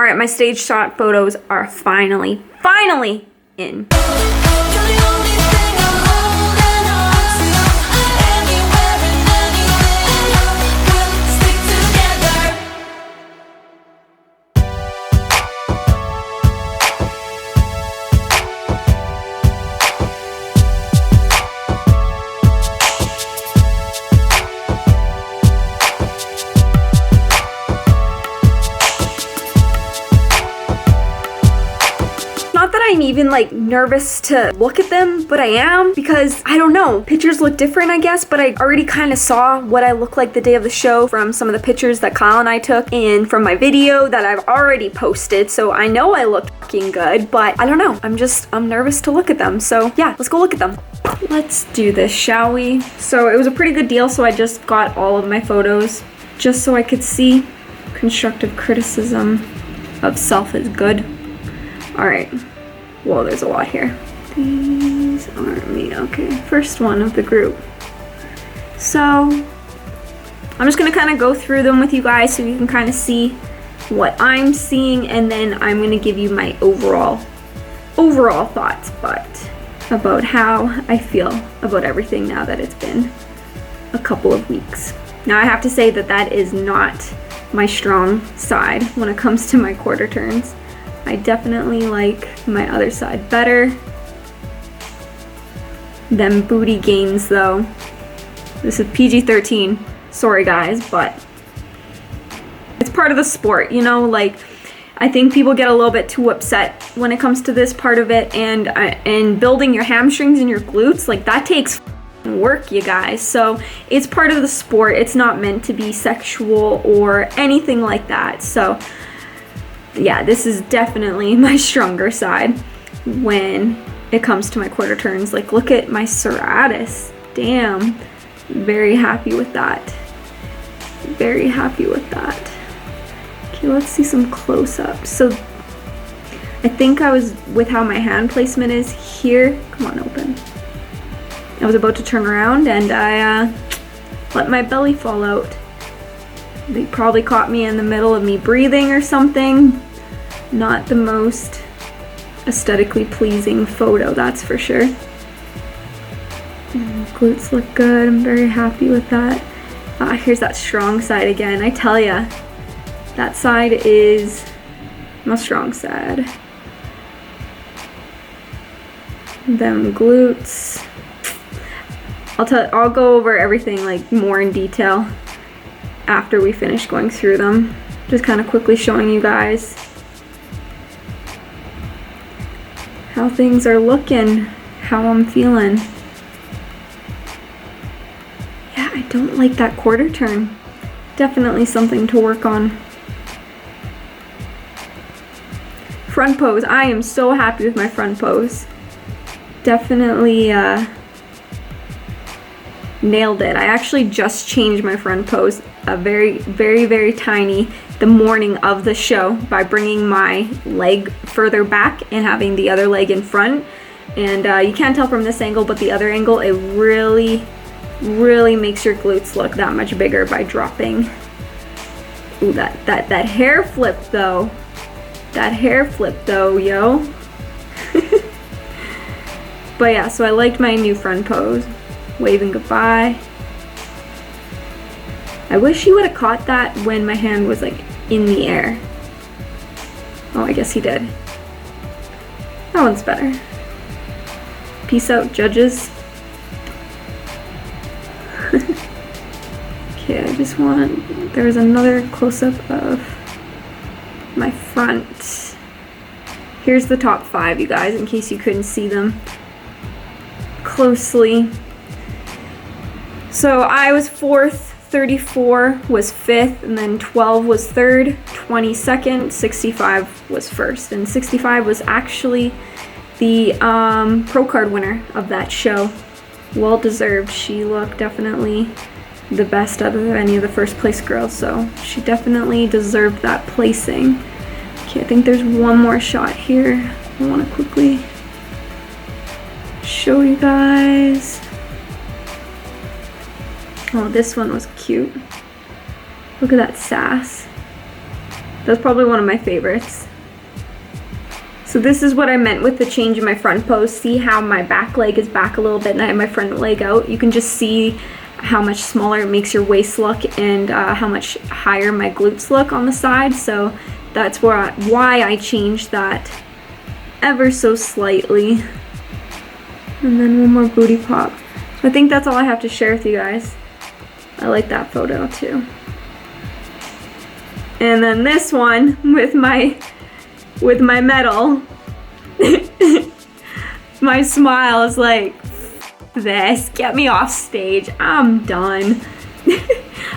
right, my stage shot photos are finally in. I'm even like nervous to look at them, but I am, because I don't know, pictures look different, I guess, but I already kind of saw what I look like the day of the show from some of the pictures that Kyle and I took and from my video that I've already posted, so I know I look fucking good, but I don't know, I'm nervous to look at them, so yeah, let's go look at them. Let's do this, shall we? So it was a pretty good deal, so I just got all of my photos just so I could see. Constructive criticism of self is good. All right. Whoa, there's a lot here. These aren't me. Okay, first one of the group. So I'm just gonna kind of go through them with you guys so you can kind of see what I'm seeing, and then I'm gonna give you my overall thoughts, but about how I feel about everything now that it's been a couple of weeks. Now I have to say that that is not my strong side when it comes to my quarter turns. I definitely like my other side better. Them booty gains though. This is PG-13. Sorry guys, but it's part of the sport, you know, like I think people get a little bit too upset when it comes to this part of it, and building your hamstrings and your glutes, like that takes work, you guys. So it's part of the sport. It's not meant to be sexual or anything like that. So yeah, this is definitely my stronger side when it comes to my quarter turns. Like, look at my serratus. Damn. Very happy with that. Very happy with that. Okay, let's see some close-ups. So I think I was, with how my hand placement is here. Come on, open. I was about to turn around and I let my belly fall out. They probably caught me in the middle of me breathing or something. Not the most aesthetically pleasing photo, that's for sure. Glutes look good, I'm very happy with that. Here's that strong side again. I tell ya, that side is my strong side. Them glutes. I'll go over everything like more in detail after we finish going through them. Just kind of quickly showing you guys how things are looking, how I'm feeling. Yeah, I don't like that quarter turn. Definitely something to work on. Front pose, I am so happy with my front pose. Definitely nailed it. I actually just changed my front pose a very tiny the morning of the show by bringing my leg further back and having the other leg in front. And you can't tell from this angle, but the other angle, it really makes your glutes look that much bigger by dropping. Ooh, that hair flip though. That hair flip though, yo. But yeah, so I liked my new front pose. Waving goodbye. I wish he would have caught that when my hand was like in the air. Oh, I guess he did. That one's better. Peace out, judges. Okay, I just want, there's another close-up of my front. Here's the top 5, you guys, in case you couldn't see them closely. So I was 4th, 34 was 5th, and then 12 was 3rd, 22nd, 65 was 1st, and 65 was actually the pro card winner of that show. Well deserved. She looked definitely the best out of any of the first place girls, so she definitely deserved that placing. Okay, I think there's one more shot here I want to quickly show you guys. Oh, this one was cute. Look at that sass. That's probably one of my favorites. So this is what I meant with the change in my front pose. See how my back leg is back a little bit and I have my front leg out? You can just see how much smaller it makes your waist look and how much higher my glutes look on the side. So that's why I changed that ever so slightly. And then one more booty pop. I think that's all I have to share with you guys. I like that photo too. And then this one with my medal. My smile is like, this, get me off stage, I'm done.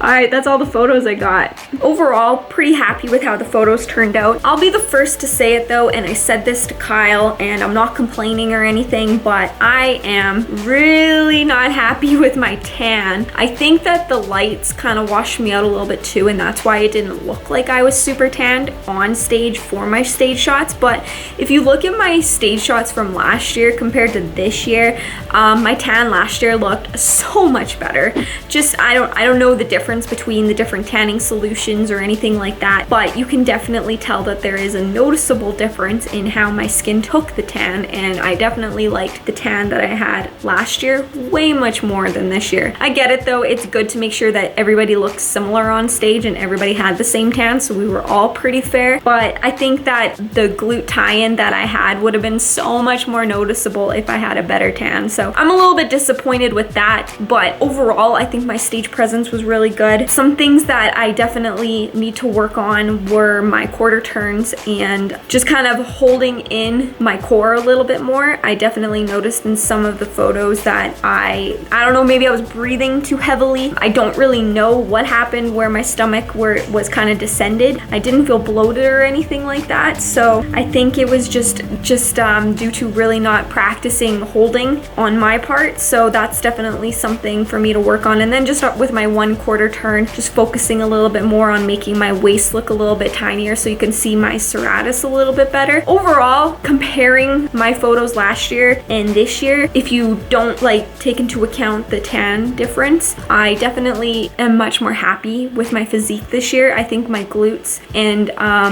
Alright, that's all the photos I got. Overall, pretty happy with how the photos turned out. I'll be the first to say it though, and I said this to Kyle, and I'm not complaining or anything, but I am really not happy with my tan. I think that the lights kind of washed me out a little bit too, and that's why it didn't look like I was super tanned on stage for my stage shots. But if you look at my stage shots from last year compared to this year, my tan last year looked so much better. Just, I don't know the difference between the different tanning solutions or anything like that, but you can definitely tell that there is a noticeable difference in how my skin took the tan, and I definitely liked the tan that I had last year way much more than this year. I get it though, it's good to make sure that everybody looks similar on stage and everybody had the same tan, so we were all pretty fair, but I think that the glute tie-in that I had would have been so much more noticeable if I had a better tan. So I'm a little bit disappointed with that, but overall I think my stage presence was really good. Some things that I definitely need to work on were my quarter turns and just kind of holding in my core a little bit more. I definitely noticed in some of the photos that I don't know, maybe I was breathing too heavily. I don't really know what happened where my stomach was kind of descended. I didn't feel bloated or anything like that, so I think it was just due to really not practicing holding on my part. So that's definitely something for me to work on. And then just with my one quarter turn, just focusing a little bit more on making my waist look a little bit tinier so you can see my serratus a little bit better. Overall, comparing my photos last year and this year, if you don't like take into account the tan difference, I definitely am much more happy with my physique this year. I think my glutes and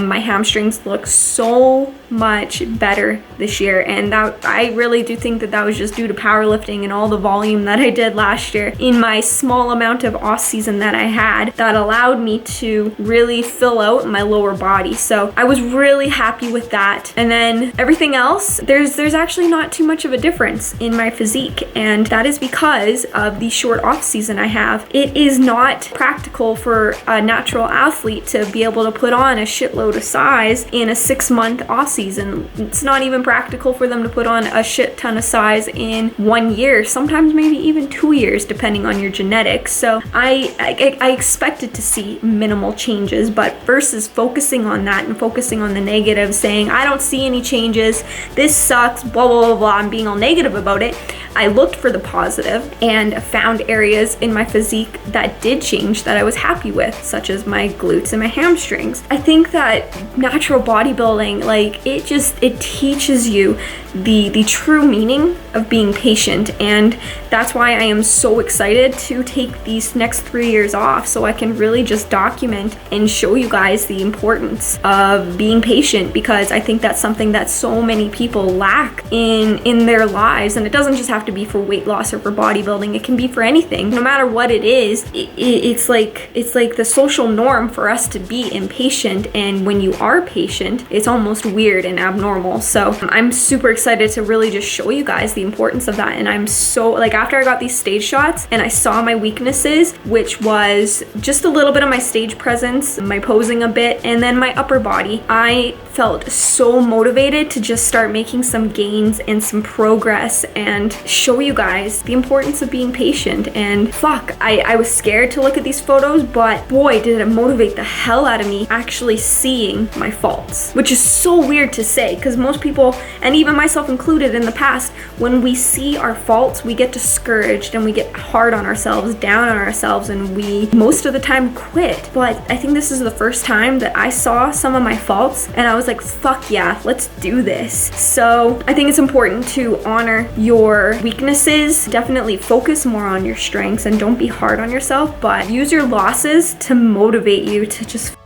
my hamstrings look so much better this year, and that I really do think that was just due to powerlifting and all the volume that I did last year in my small amount of off season that I had, that allowed me to really fill out my lower body. So I was really happy with that. And then everything else, there's actually not too much of a difference in my physique, and that is because of the short off season I have. It is not practical for a natural athlete to be able to put on a shitload of size in a 6-month off season. It's not even practical for them to put on a shit ton of size in 1 year, sometimes maybe even 2 years, depending on your genetics. So I expected to see minimal changes, but versus focusing on that and focusing on the negative, saying I don't see any changes, this sucks, blah blah blah blah, I'm being all negative about it, I looked for the positive and found areas in my physique that did change that I was happy with, such as my glutes and my hamstrings. I think that natural bodybuilding, like, it teaches you the true meaning of being patient, and that's why I am so excited to take these next 3 years off, so I can really just document and show you guys the importance of being patient, because I think that's something that so many people lack in their lives. And it doesn't just have to be for weight loss or for bodybuilding, it can be for anything. No matter what it is, it's like the social norm for us to be impatient, and when you are patient, it's almost weird and abnormal. So I'm super excited to really just show you guys the importance of that. And I'm so, like, after I got these stage shots and I saw my weaknesses, which was just a little bit of my stage presence, my posing a bit, and then my upper body, I felt so motivated to just start making some gains and some progress and show you guys the importance of being patient. And fuck, I was scared to look at these photos, but boy, did it motivate the hell out of me actually seeing my faults, which is so weird to say, because most people, and even myself included in the past, when we see our faults, we get discouraged and we get hard on ourselves, down on ourselves, and we most of the time quit. But I think this is the first time that I saw some of my faults and I was like, fuck yeah, let's do this. So I think it's important to honor your weaknesses. Definitely focus more on your strengths and don't be hard on yourself, but use your losses to motivate you to just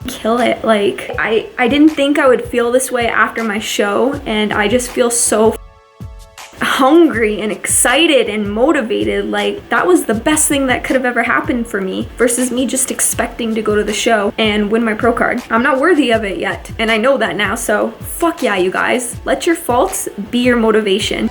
kill it. Like, I didn't think I would feel this way after my show, and I just feel so hungry and excited and motivated. Like, that was the best thing that could have ever happened for me versus me just expecting to go to the show and win my pro card. I'm not worthy of it yet, and I know that now, so fuck yeah, you guys. Let your faults be your motivation.